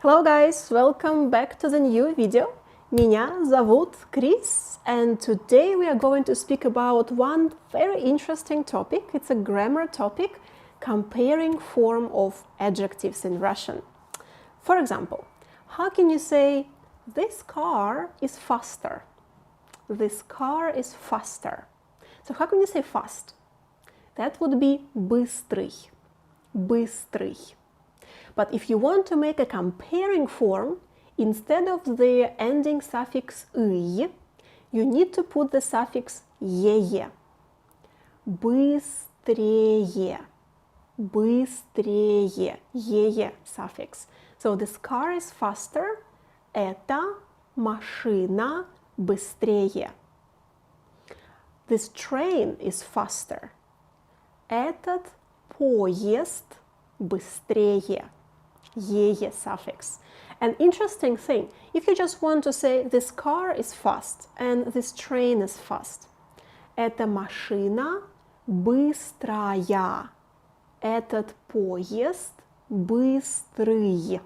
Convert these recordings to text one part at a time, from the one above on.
Hello guys, welcome back to the new video. Меня зовут Chris, and today we are going to speak about one very interesting topic. It's a grammar topic, comparing form of adjectives in Russian. For example, how can you say, this car is faster? This car is faster. So how can you say fast? That would be быстрый. Быстрый. But if you want to make a comparing form, instead of the ending suffix «ый», you need to put the suffix «ее». Быстрее. Быстрее. «Ее» suffix. So this car is faster. Эта машина быстрее. This train is faster. Этот поезд быстрее. «Ее» suffix. An interesting thing, if you just want to say this car is fast and this train is fast. Эта машина быстрая. Этот поезд быстрый.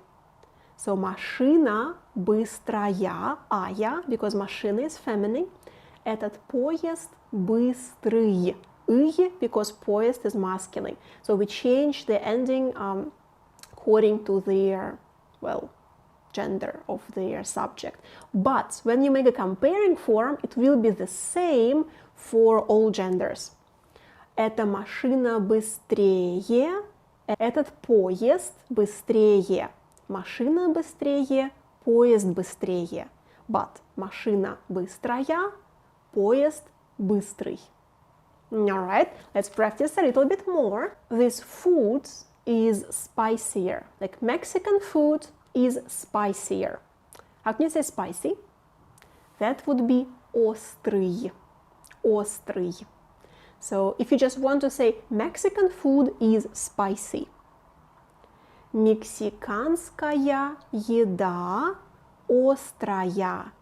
So машина быстрая, ая, because машина is feminine. Этот поезд быстрый. «ый» because поезд is masculine. So we change the ending according to their, well, gender of their subject. But when you make a comparing form, it will be the same for all genders. Эта машина быстрее. Этот поезд быстрее. Машина быстрее. Поезд быстрее. But машина быстрая. Поезд быстрый. Alright, let's practice a little bit more. This food is spicier. Like Mexican food is spicier. How can you say spicy? That would be острый. Острый. So if you just want to say Mexican food is spicy. Мексиканская еда острая.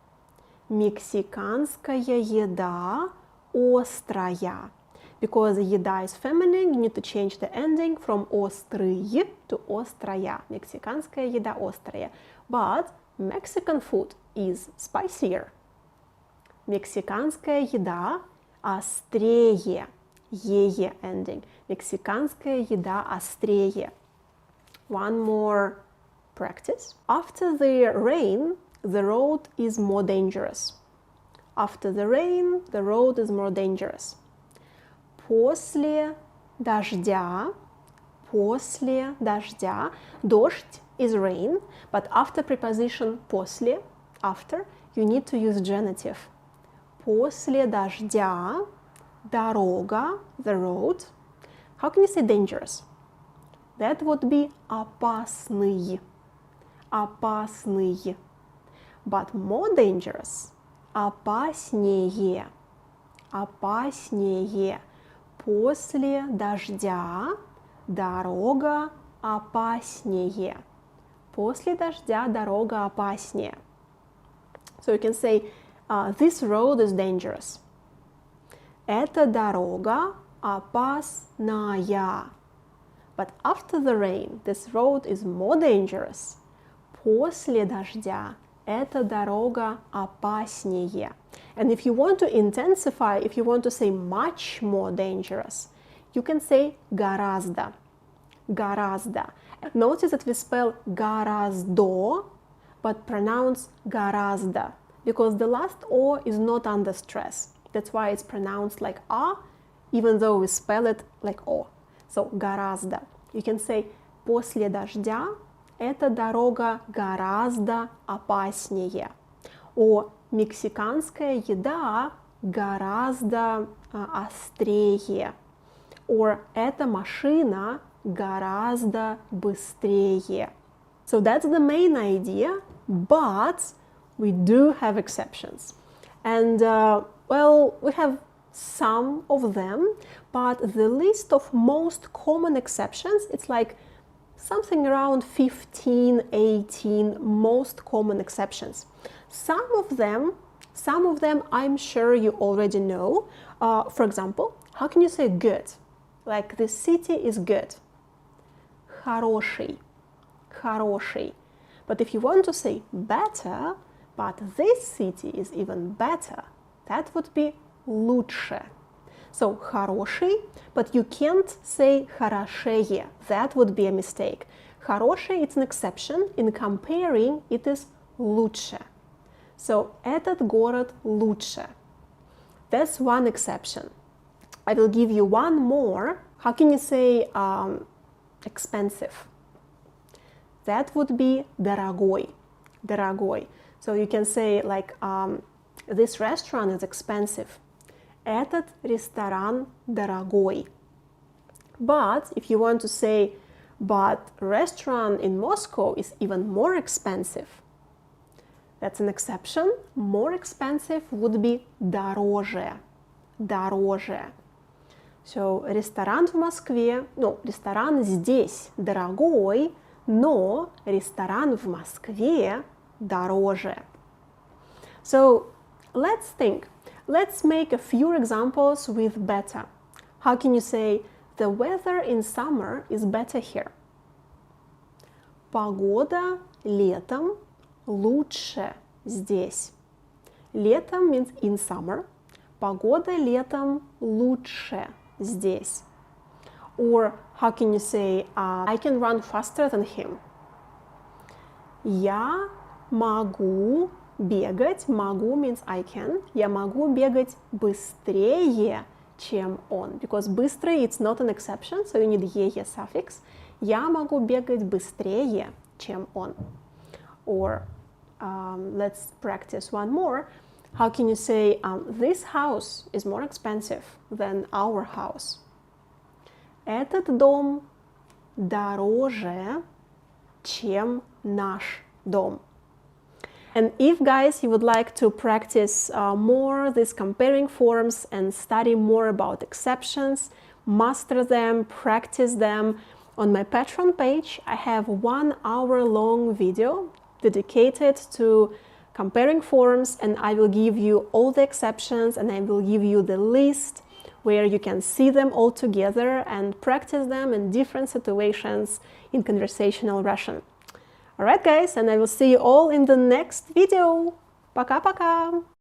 Мексиканская еда острая. Because еда is feminine, you need to change the ending from острый to острая. Мексиканская еда острая. But Mexican food is spicier. Мексиканская еда острее. Ее ending. Мексиканская еда острее. One more practice. After the rain, the road is more dangerous. After the rain, the road is more dangerous. После дождя, дождь is rain, but after preposition после, after, you need to use genitive. После дождя, дорога, the road. How can you say dangerous? That would be опасный. Опасный. But more dangerous. Опаснее. Опаснее. После дождя дорога опаснее. После дождя дорога опаснее. So you can say, this road is dangerous. Эта дорога опасная. But after the rain, this road is more dangerous. После дождя эта дорога опаснее. And if you want to intensify, if you want to say much more dangerous, you can say гораздо. Гораздо. Notice that we spell гораздо, but pronounce гораздо, because the last O is not under stress. That's why it's pronounced like A, even though we spell it like O. So гораздо. You can say после дождя эта дорога гораздо опаснее. О, мексиканская еда гораздо острее. Or эта машина гораздо быстрее. So that's the main idea, but we do have exceptions. And, well, we have some of them, but the list of most common exceptions, it's like something around 15, 18 most common exceptions. Some of them I'm sure you already know. For example, how can you say good? Like the city is good. Хороший. Хороший. But if you want to say better, but this city is even better, that would be лучше. So хороший, but you can't say хорошее. That would be a mistake. Хороший, it's an exception. In comparing, it is лучше. So этот город лучше. That's one exception. I will give you one more. How can you say expensive? That would be дорогой. Дорогой. So you can say like this restaurant is expensive. Этот ресторан дорогой. But if you want to say, but restaurant in Moscow is even more expensive, that's an exception. More expensive would be дороже. Дороже. So, ресторан в Москве, no, ресторан здесь дорогой, но ресторан в Москве дороже. So, let's think. Let's make a few examples with better. How can you say, the weather in summer is better here? Погода летом лучше здесь. Летом means in summer. Погода летом лучше здесь. Or how can you say, I can run faster than him? Я могу бегать, могу means I can. Я могу бегать быстрее, чем он. Because быстрее it's not an exception, so you need е suffix. Я могу бегать быстрее, чем он. Or let's practice one more. How can you say, this house is more expensive than our house? Этот дом дороже, чем наш дом. And if, guys, you would like to practice more these comparing forms and study more about exceptions, master them, practice them, on my Patreon page, I have 1 hour-long video dedicated to comparing forms, and I will give you all the exceptions, and I will give you the list where you can see them all together and practice them in different situations in conversational Russian. Alright, guys, and I will see you all in the next video. Пока-пока!